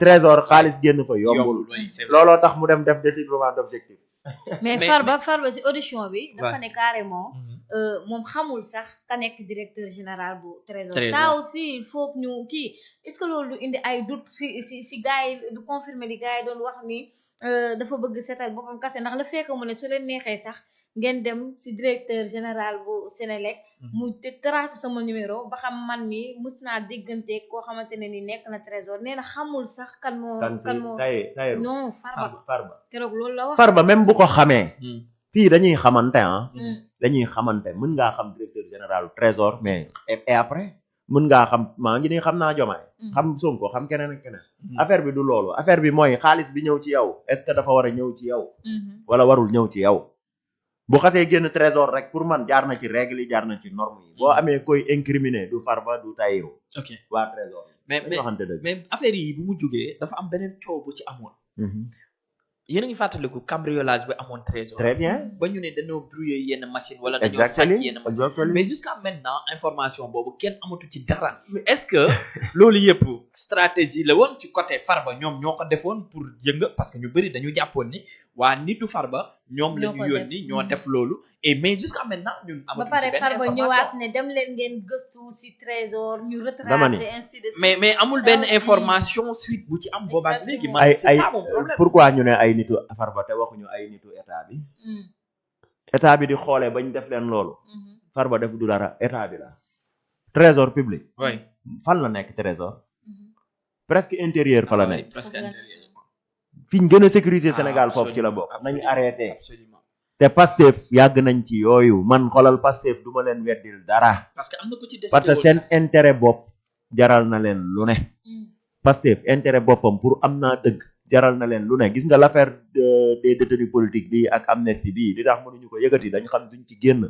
trésor xaalis génn fa yombul looloo tax mu dem def détournement d'objectif mais Farba si audition bi dafa ne carrément moom xamul sax ka nekk directeur général bu trésor ça aussi il faut que ñu kii est-ce que loolu du indi ay doute si gars yi du confirmer li gars yi doon wax ni dafa bëgg seetal boppam kase ndax la fekk mu ne su leen neexee sax ngeen dem si directeur général bu Sénélec mu tracé sama numéro ba xam man mi mës naa déggante koo xamante ne ni nekk na trésor nee na xamul sax kan moo non Farba keroog loolu la wax Farba même bu ko xamee fii dañuy xamante dañuy xamante mën ngaa xam directeur général trésor mais et après mën ngaa xam maa ngi nii xam naa Diomaye xam Sonko xam keneen ak keneen affaire bi du loolu affaire bi mooy xaalis bi ñëw ci yow est-ce que dafa war a ñëw ci yow wala warul ñëw ci yow bu xasee génn trésor rek pour man jaar na ci règle yi jaar na ci norme yi boo amee koy incriminer du Farba du Tahirou ok waa trésor mais affaire yi bu mu jógee dafa am beneen coow bu ci amoon yéen a ngi fàttaliku cambriolage bi amoon trésor très bien ba ñu ne dañoo brouiller yenn machine wala dañoo sàcc yenn machine mais jusqu'à maintenant information boobu kenn amatu ci dara est-ce que loolu yëpp stratégie la woon ci côté Farba ñoom ñoo ko defoon pour yënga parce que ñu bëri dañu jàppoon ni waa nitu Farba ñoom la ñu yónni ñoo def loolu et mais jusqu'à maintenant ñun amatu ci benn Farba ñëwaat ne dem leen ngeen gëstu si trésor ñu retracer ainsi de suite mais amul benn information suite bu ci am boobaak léegi man c'est ça mon problème pourquoi ñu ne ay nitu Farba te waxuñu ay nitu état bi état bi di xoolee bañ def leen loolu Farba def du dara état bi la trésor public fan la nekk trésor presque intérieur fa la nekk presque intérieur fi ñu gën a sécurité Sénégal foofu ci la bokk nañu arrêté te Pastef yàgg nañ ci yooyu man xoolal Pastef du ma leen weddil dara parce que am na ko ci parce que seen intérêt bopp jaral na leen lu ne Pastef intérêt boppam pour am naa dëgg jaral na leen lu ne gis nga l'affaire des détenus politiques bi ak amnistie bi li tax mënuñu ko yëkkati dañu xam duñ ci génn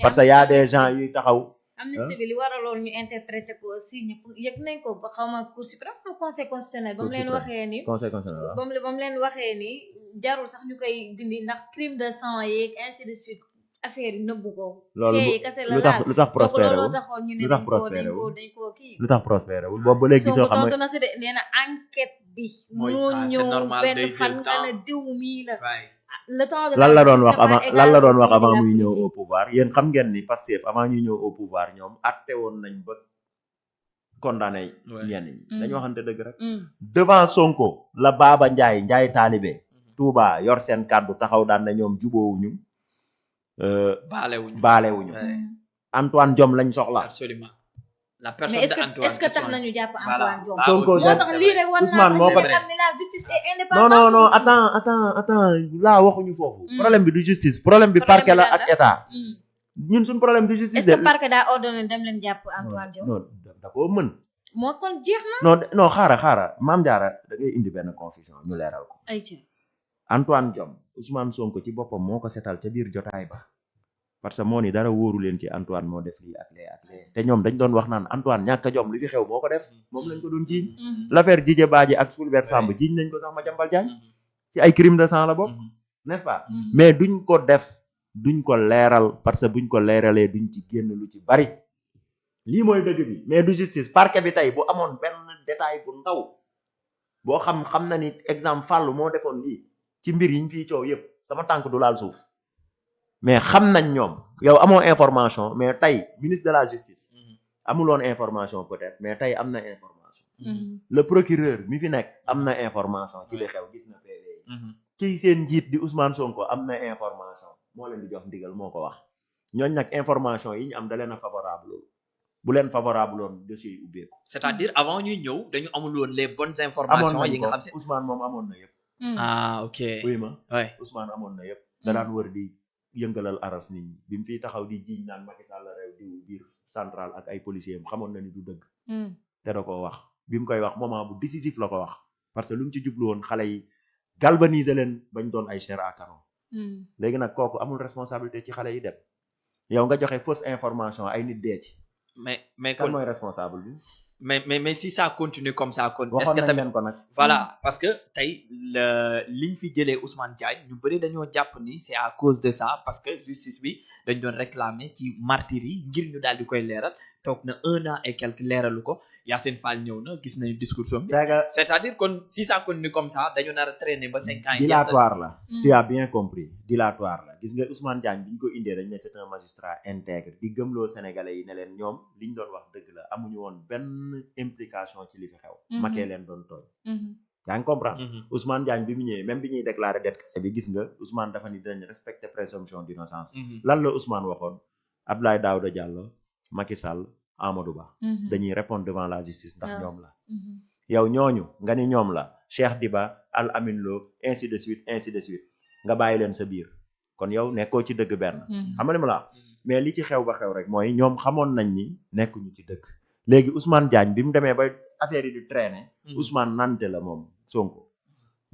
parce que y a des gens yuy taxaw amnistie bi li waraloon ñu interpréter ko aussi ñëpp yëg nañ ko ba xaw ma cour suprême ou conseil constitutionnel ba mu leen waxee ni ba mu leen waxee ni jarul sax ñu koy dindi ndax crime de sang yeeg ainsi de suite affaire yi nëbbu ko loolu lu tax prospéré wul lu tax prospéré wul dañ koo kii lu tax prospéré wul boobu ba léegi gisoo xam tontu na si de nee na enquête bi moo ñëw benn fan nga ne diw mii la le temps de lan la doon wax avant muy ñëw au pouvoir yéen xam ngeen ni Pastef avant ñuy ñëw au pouvoir ñoom atte woon nañ ba condamné ñenn ñi dañu waxante dëgg rek devant Sonko la Baba Njaay taalibe Touba yor seen kàddu taxaw daan na ñoom juboowuñu baalewuñu Antoine Diome lañ soxla absolument la personne de Antoine est-ce que tax nañu jàpp Antoine Diome Sonko moo tax lii rek war Ousmane moo ko xam ne la justice est indépendante non attends laa waxuñu foofu problème bi du justice problème bi parquet la ak état ñun suñu problème du justice est-ce que parquet daa ordonné dem leen jàpp Antoine Diome non da koo mën moo kon jeex na non xaara Mame Diarra da ngay indi benn confusion ñu leeral ko Antoine Diome Ousmane Sonko ci boppam moo ko setal ca biir jotaay ba parce que moo ni dara wóoru leen ci Antoine moo def lii ak lee te ñoom dañ doon wax naan Antoine ñàkk a jom li fi xew moo ko def moom lañ ko doon jiiñ l'affaire Didier Badji ak Fulbert Sambou jiiñ nañ ko sax Madiambal Diagne ci ay crime de sang la bokk n'est-ce pas mais duñ ko def duñ ko leeral parce que buñ ko leeralee duñ ci génn lu ci bari lii mooy dëgg bi mais du justice parquet bi tey bu amoon benn détail bu ndaw boo xam na ni exemple Fallou moo defoon lii ci mbir yiñ fii coow yëpp sama tànk du laal suuf mais xam nañ ñoom yow amoo information mais tey ministre de la justice amuloon information peut-être mais tey am na information le procureur mi fi nekk am na information ci li xew gis na PV ci seen njiit di Ousmane Sonko am na information moo leen di jox ndigal moo ko wax ñooñ nag information yi ñu am da leen a favorable loolu bu leen favorable woon dossier yi ubbeeku c'est-à-dire avant ñuy ñëw dañu amul woon les bonnes informations yi nga xam si Ousmane moom amoon na yëpp ok oui ma Ousmane amoon na yëpp da daan wër di yëngalal aras nit ñi bi mu fiy taxaw di jiiñ naan Macky Sall réew diw biir central ak ay policiers am xamoon na ni du dëgg te da ko wax bi mu koy wax moment bu décisif la ko wax parce que lu mu ci jublu woon xale yi galvaniser leen bañ doon ay chair à canon léegi nag kooku amul responsabilité ci xale yi dem yow nga joxe fausse information ay nit dee ci mais kan mooy responsable bi mais si ça continue comme ça kon est-ce waxoon que nañ leen ko nag voilà parce que tey liñ fi jëlee Ousmane Diagne ñu bëri dañoo jàpp ni c'est à cause de ça parce que justice bi dañ doon réclamer ci martyrs yi ngir ñu daal di koy leeral toog na 1 an et quelque leeralu ko Yacine Fall ñëw na gis nañu discours bi c'est-à-dire kon si ça continue comme ça dañu nar a traîner ba 5 ans dilatoire la tu as bien compris dilatoire la gis nga Ousmane Diagne bi ñu ko indee dañ ne c'est un magistrat intègre di gëmloo sénégalais yi ne leen ñoom li ñu doon wax dëgg la amuñu woon benn implication ci li fi xew Macky leen doon tooñ yaa ngi comprendre Ousmane Diagne bi mu ñëwee même bi ñuy déclarer dette bi gis nga Ousmane dafa ni dinañ respecter présomption d'innocence lan la Ousmane waxoon Abdoulaye Daouda Diallo Macky Sall Amadou Ba dañuy répondre devant la justice ndax ñoom la yow ñooñu nga ni ñoom la Cheikh Diba Al Amin Lo ainsi de suite nga bàyyi leen sa biir kon yow nekkoo ci dëgg benn xam nga li ma la mais li ci xew ba xew rek mooy ñoom xamoon nañ ni nekkuñu ci dëgg léegi Ousmane Diagne bi mu demee ba affaire yi di traîner Ousmane nante la moom Sonko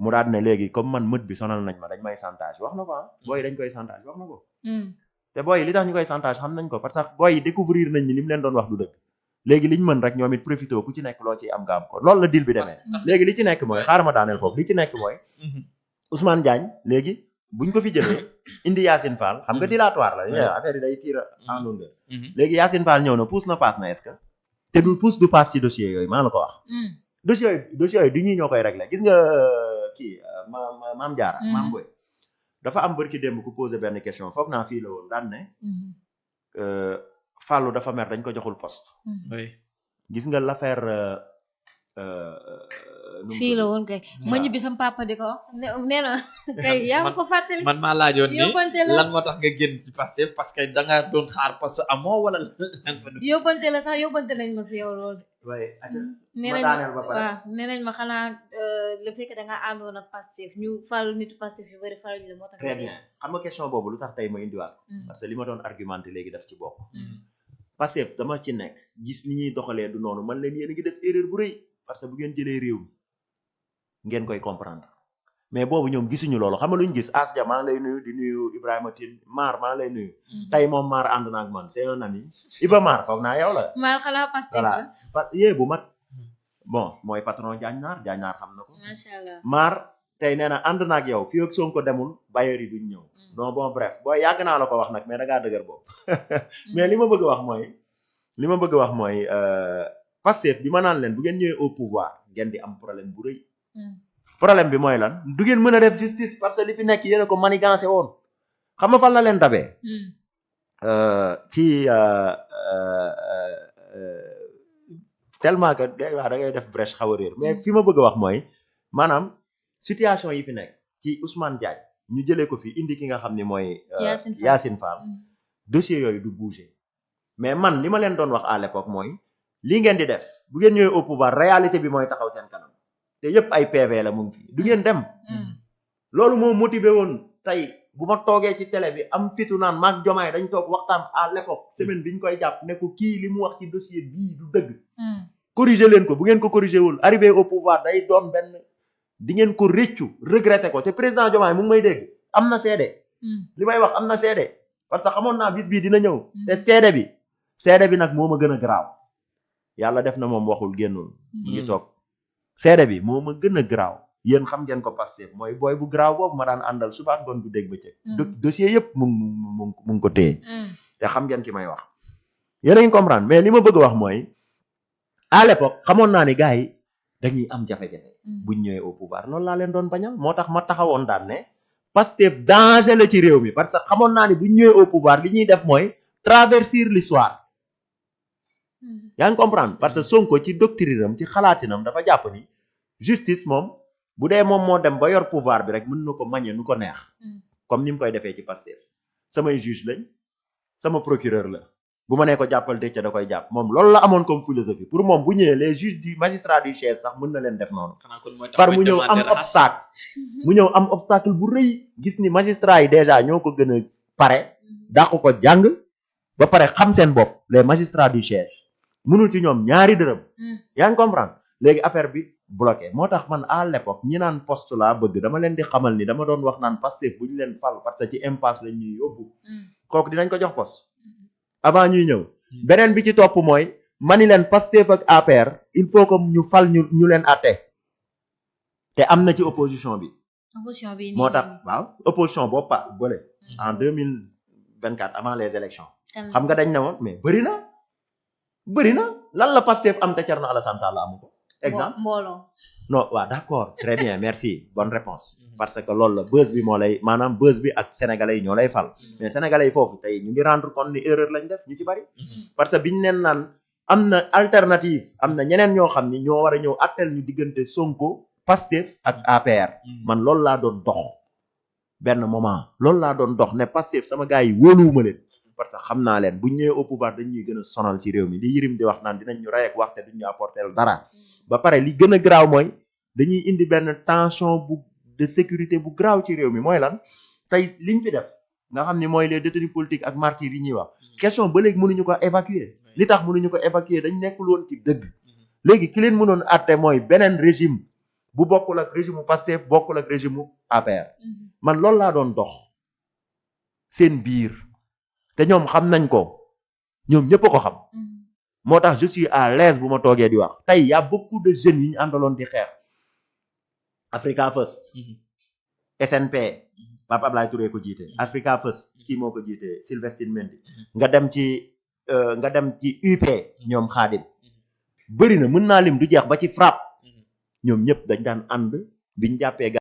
mu daal ne léegi comme man mët bi sonal nañ ma dañ may chantage wax na ko booy dañ koy chantage wax na ko te booy li tax ñu koy chantage xam nañ ko parce que booy yi découvrir nañ ni li mu leen doon wax du dëgg léegi liñ mën rek ñoom it profité ku ci nekk loo ciy am nga am ko loolu la deal bi demee léegi li ci nekk mooy xaaral ma daaneel foofu li ci nekk mooy Ousmane Diagne léegi buñ ko fi jëlee indi Yacine Fall xam nga dilatoire la affaire yi day tiir en longueur léegi Yacine Fall ñëw na pousse na passe na est-ce que te du pousse du passe ci dossier yooyu maa la ko wax dossier yooyu du ñuy ñoo koy régler gis nga kii Mame Diarra Mame Boye dafa am bërki démb ku posé benn question foog naa fii la woon daan ne Fallou dafa mer dañ ko joxul poste gis nga l'affaire fii la woon kay ma ñibbi sama papa di ko nee na kay yaa ma ko fàttali man maa laajoon ni lan moo tax nga génn si Pastef parce que da nga doon xaar poste amoo wala lan fa yóbbante la sax yóbbante nañ ma si yow loolu waaye nee nañ waaw nee nañ ma xanaa le fait que da nga àndoon ak Pastef ñu falu nitu Pastef yu bëri falu ñu la moo tax très bien xam nga question boobu lu tax tey ma indiwaat parce que li ma doon argumenté léegi daf ci bokk Pastef dama ci nekk gis ni ñuy doxalee du noonu man leen yéen a ngi def erreur bu rëy parce que bu ngeen jëlee réew mi ngeen koy comprendre mais boobu ñoom gisuñu loolu xam nga lu ñu gis Asja maa ngi lay nuyu di nuyu Ibrahima Tine Mar maa ngi lay nuyu tey moom Mar ànd na ak man c'est un ami Iba Mar foog naa yow la Mar xanaa Pastef voilà yee bu mag bon mooy patron Diagne Naar xam na ko macha allah Mar tey nee na ànd na ak yow fii ak Sonko demul bailleurs yi duñ ñëw non bon bref booy yàgg naa la ko wax nag mais da ngaa dëgër boobu mais li ma bëgg a wax mooy Pastef bi ma naan leen bu ngeen ñëwee au pouvoir ngeen di am problème bu rëy problème bi mooy lan du ngeen mën a def justice parce que li fi nekk yéen a ko manigancé woon xam nga fan la leen dabee ci tellement que day wax da ngay def brèche xaw a réer mais fi ma bëgg a wax mooy maanaam situation yi fi nekk ci Ousmane Diagne ñu jëlee ko fi indi ki nga xam ni mooy Yacine Fall dossier yooyu du bouger mais man li ma leen doon wax à l'époque mooy lii ngeen di def bu ngeen ñëwee au pouvoir réalité bi mooy taxaw seen kanam te yëpp ay PV la mu ngi fi du ngeen dem loolu moo motivé woon tey bu ma toogee ci télé bi am fitu naan maag Jomaay dañ toog waxtaan à l'époque semaine bi ñu koy jàpp ne ko kii li mu wax ci dossier bii du dëgg corriger leen ko bu ngeen ko corriger wul arrivé au pouvoir day doon benn di ngeen ko réccu regretter ko te président Diomaye mu ngi may dégg am na seede li may wax am na seede parce que xamoon naa bis bii dina ñëw te seede bi nag moo ma gën a garaaw yàlla def na moom waxul génnul mu ngi toog seede bi moo ma gën a garaaw yéen xam ngeen ko Pastef mooy booy bu garaaw boobu ma daan àndal suba ak ngoon bu dégg bëccëg dossier yëpp mu ngi ko téye te xam ngeen ki may wax yéen a ngi comprendre mais li ma bëgg a wax mooy à l'époque xamoon naa ni gars yi dañuy am jafe-jafe buñ ñëwee au pouvoir loolu laa leen doon bañal moo tax ma taxawoon daan ne Pastef danger la ci réew mi parce que xamoon naa ni buñ ñëwee au pouvoir li ñuy def mooy traverser l'histoire yaa ngi comprendre parce que Sonko ci doctrinam ci xalaatinam dafa jàpp ni justice moom bu dee moom moo dem ba yor pouvoir bi rek mën na ko manier nu ko neex comme ni mu koy defee ci Pastef samay juge lañ sama procureur la bu ma nee ko jàppal dëcc da koy jàpp moom loolu la amoon comme philosophie pour moom bu ñëwee les juges du magistrat du siège sax mën na leen def noonu far mu ñëw am obstacle bu rëy gis ni magistrat yi déjà ñoo ko gën a pare dàq ko jàng ba pare xam seen bopp les magistrats du siège mënul ci ñoom ñaari dërëm yaa ngi comprendre léegi affaire bi bloqué moo tax man à l'époque ñi naan poste laa bëgg dama leen di xamal ni dama doon wax naan Pastef bu ñu leen fal parce que ci impasse lañ ñuy yóbbu kooku dinañ ko jox poste avant ñuy ñëw beneen bi ci topp mooy mani leen Pastef ak APR il faut que ñu fal ñu leen àtte te am na ci opposition bi moo tax waaw opposition boobu bële en 2024 avant les élections xam nga dañ ne woon mais bëri na bëri na lan la Pastef am te Thierno Alassane Sall amu ko exemple mbooloo non waaw d'accord très bien merci bonne réponse parce que loolu la buzz bi moo lay maanaam buzz bi ak sénégalais yi ñoo lay fal mais sénégalais yi foofu tey ñu ngi rendre compte ni erreur lañ def ñu ci bari parce que biñu leen naan am na alternative am na ñeneen ñoo xam ni ñoo war a ñëw attel ñu diggante Sonko Pastef ak APR man loolu laa doon dox benn moment loolu laa doon dox ne Pastef sama gars yi wóoluwuma leen parce que xam naa leen buñ ñëwee au pouvoir dañuy gën a sonal ci réew mi li Yirim di wax naan dinañ ñu rey ak waxte duñ ñu apporter dara ba pare li gën a graaw mooy dañuy indi benn tension bu de sécurité bu graaw ci réew mi mooy lan tey liñ fi def nga xam ni mooy les détenus politiques ak martyrs yi ñuy wax question ba léegi mënuñu ko évacuer li tax mënuñu ko évacuer dañ nekkul woon ci dëgg léegi ki leen mënoon àtte mooy beneen régime bu bokkul ak régime u Pastef bokkul ak régime u APR man loolu laa doon dox seen biir te ñoom xam nañ ko ñoom ñëpp a ko xam moo tax je suis à l'aise bu ma toogee di wax tey y a beaucoup de jeunes yi ñu àndaloon di xeex Africa First SNP Pape Ablaye Touré ko jiite Africa First kii moo ko jiite Sylvestine Mendy nga dem ci UP ñoom Khadim bëri na mën naa lim du jeex ba ci FRAPP ñoom ñëpp dañ daan ànd biñ jàppee